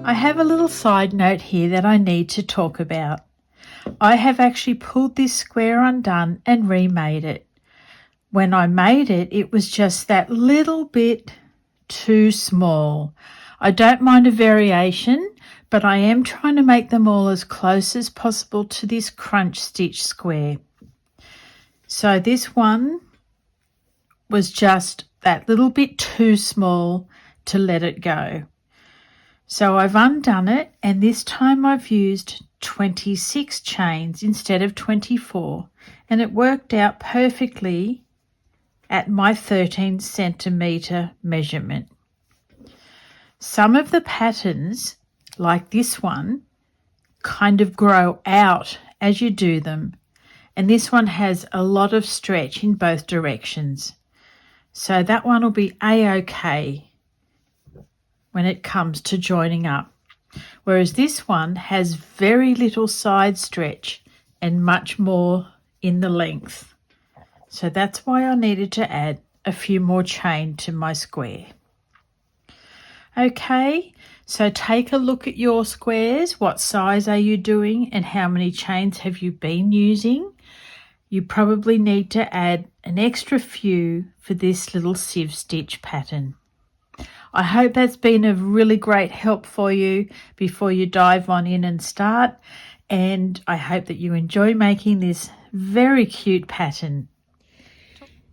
I have a little side note here that I need to talk about. I have actually pulled this square undone and remade it. When I made it, it was just that little bit too small. I don't mind a variation, but I am trying to make them all as close as possible to this crunch stitch square. So this one was just that little bit too small to let it go. So I've undone it, and this time I've used 26 chains instead of 24, and it worked out perfectly at my 13 centimetre measurement. Some of the patterns, like this one, kind of grow out as you do them, and this one has a lot of stretch in both directions. So that one will be a-okay when it comes to joining up, whereas this one has very little side stretch and much more in the length. So that's why I needed to add a few more chain to my square. Okay, so take a look at your squares. What size are you doing and how many chains have you been using? You probably need to add an extra few for this little sieve stitch pattern. I hope that's been a really great help for you before you dive on in and start, and I hope that you enjoy making this very cute pattern.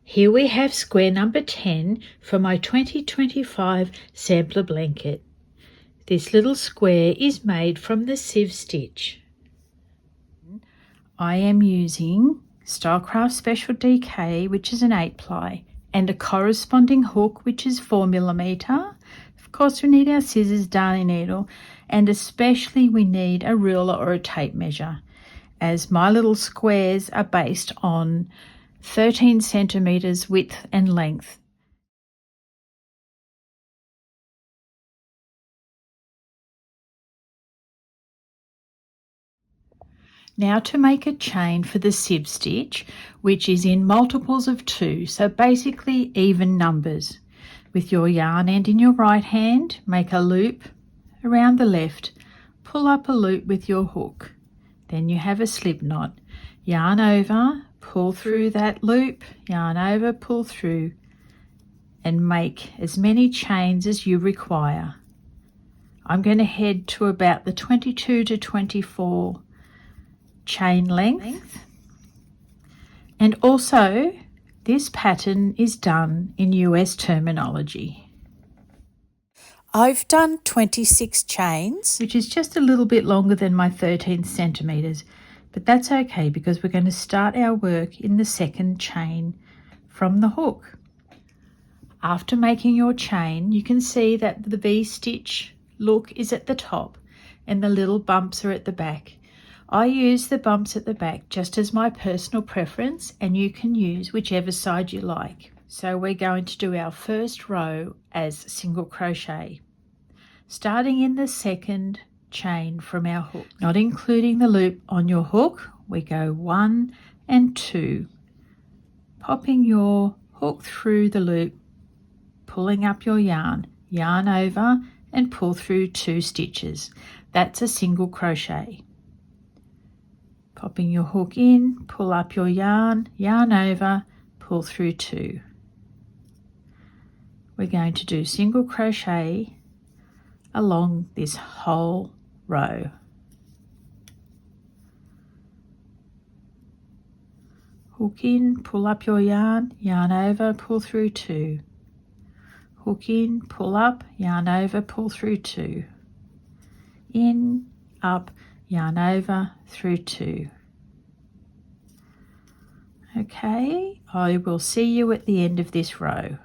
Here we have square number 10 for my 2025 sampler blanket. This little square is made from the sieve stitch. I am using Stylecraft Special DK, which is an 8-ply, and a corresponding hook, which is 4mm. Of course, we need our scissors, darning needle, and especially we need a ruler or a tape measure, as my little squares are based on 13 centimetres width and length. Now to make a chain for the sieve stitch, which is in multiples of 2, so basically even numbers. With your yarn end in your right hand, make a loop around the left, pull up a loop with your hook. Then you have a slip knot. Yarn over, pull through that loop, yarn over, pull through, and make as many chains as you require. I'm going to head to about the 22 to 24 chain length, and also this pattern is done in US terminology. I've done 26 chains, which is just a little bit longer than my 13 centimetres, but that's okay because we're going to start our work in the second chain from the hook. After making your chain, you can see that the V-stitch look is at the top and the little bumps are at the back. I use the bumps at the back just as my personal preference, and you can use whichever side you like. So we're going to do our first row as single crochet, starting in the second chain from our hook, not including the loop on your hook. We go 1 and 2, popping your hook through the loop, pulling up your yarn, yarn over and pull through 2 stitches. That's a single crochet. Popping your hook in, pull up your yarn, yarn over, pull through 2. We're going to do single crochet along this whole row. Hook in, pull up your yarn, yarn over, pull through 2. Hook in, pull up, yarn over, pull through 2. In, up, yarn over, through 2. Okay, I will see you at the end of this row.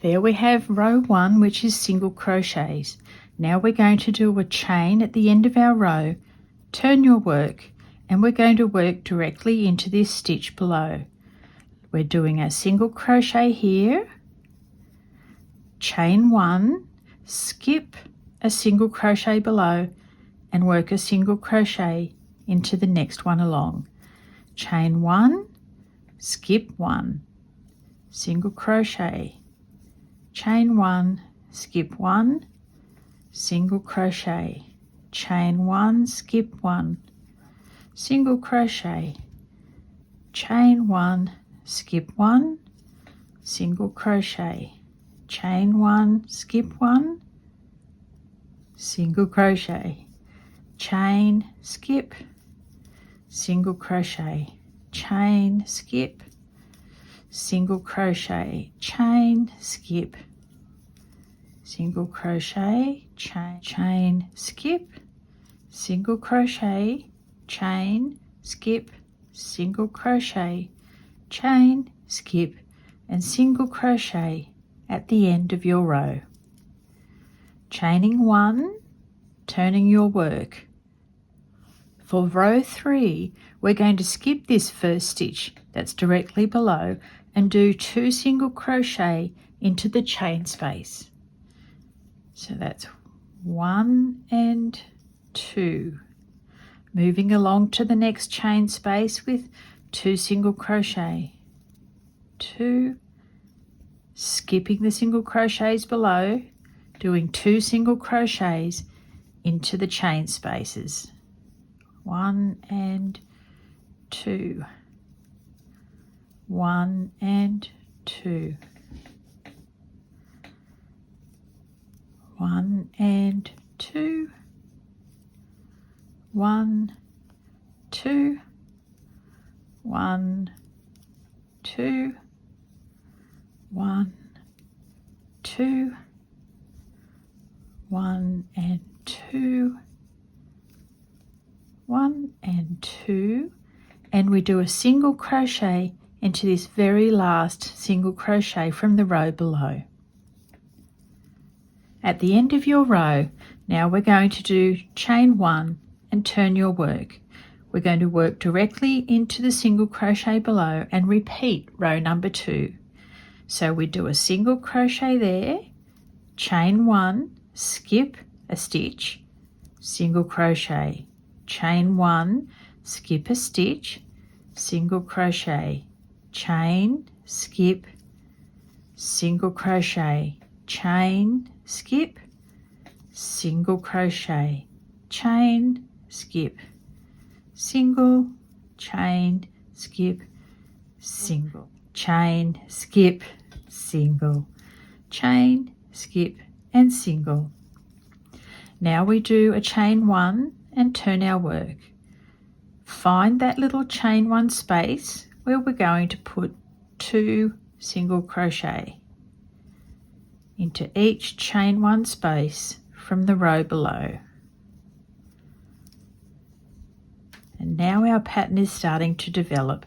There we have row 1, which is single crochets. Now we're going to do a chain at the end of our row, turn your work, and we're going to work directly into this stitch below. We're doing a single crochet here, chain 1, skip a single crochet below, and work a single crochet into the next one along. Chain 1, skip 1, single crochet, chain 1, skip 1, single crochet, chain 1, skip 1, single crochet, chain 1, skip 1, single crochet, chain 1, skip 1, single crochet, chain, skip, single crochet, chain, skip, single crochet, chain, skip, single crochet, chain, skip, single crochet, chain, skip, single crochet, chain, skip, and single crochet at the end of your row. Chaining 1, turning your work. For row 3, we're going to skip this first stitch that's directly below and do 2 single crochet into the chain space. So that's 1 and 2. Moving along to the next chain space with 2 single crochet, 2, skipping the single crochets below, doing 2 single crochets into the chain spaces, 1 and 2, 1 and 2, 1 and 2, 1, 2, 1, 2, 1, 2, 1 and 2, 1 and 2, and we do a single crochet into this very last single crochet from the row below. At the end of your row, now we're going to do chain 1 and turn your work. We're going to work directly into the single crochet below and repeat row number 2. So we do a single crochet there, chain 1, skip a stitch, single crochet, chain 1, skip a stitch, single crochet, chain, skip, single crochet, chain, skip, single crochet, chain, skip, single, chain, skip, single, chain, skip, single, chain, skip, and single. Now we do a chain 1 and turn our work. Find that little chain 1 space where we're going to put 2 single crochet into each chain 1 space from the row below. And now our pattern is starting to develop.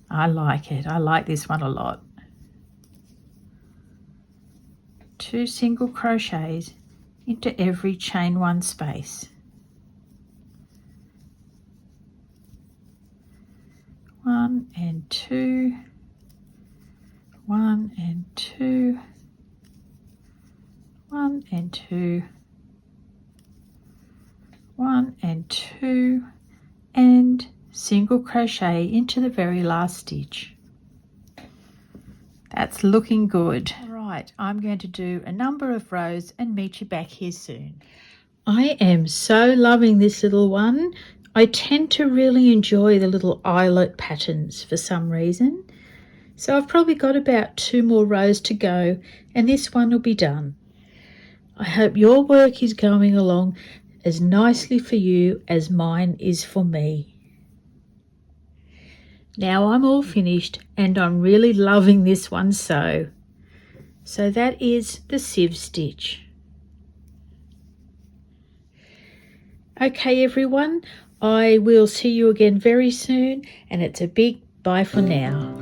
I like it. I like this one a lot. 2 single crochets into every chain 1 space. 1 and 2, 1 and 2, 1 and 2, 1 and 2, and single crochet into the very last stitch. That's looking good. Right, I'm going to do a number of rows and meet you back here soon. I am so loving this little one. I tend to really enjoy the little eyelet patterns for some reason. So I've probably got about 2 more rows to go and this one will be done. I hope your work is going along as nicely for you as mine is for me. Now I'm all finished and I'm really loving this one so. So that is the sieve stitch. Okay everyone, I will see you again very soon and it's a big bye for now.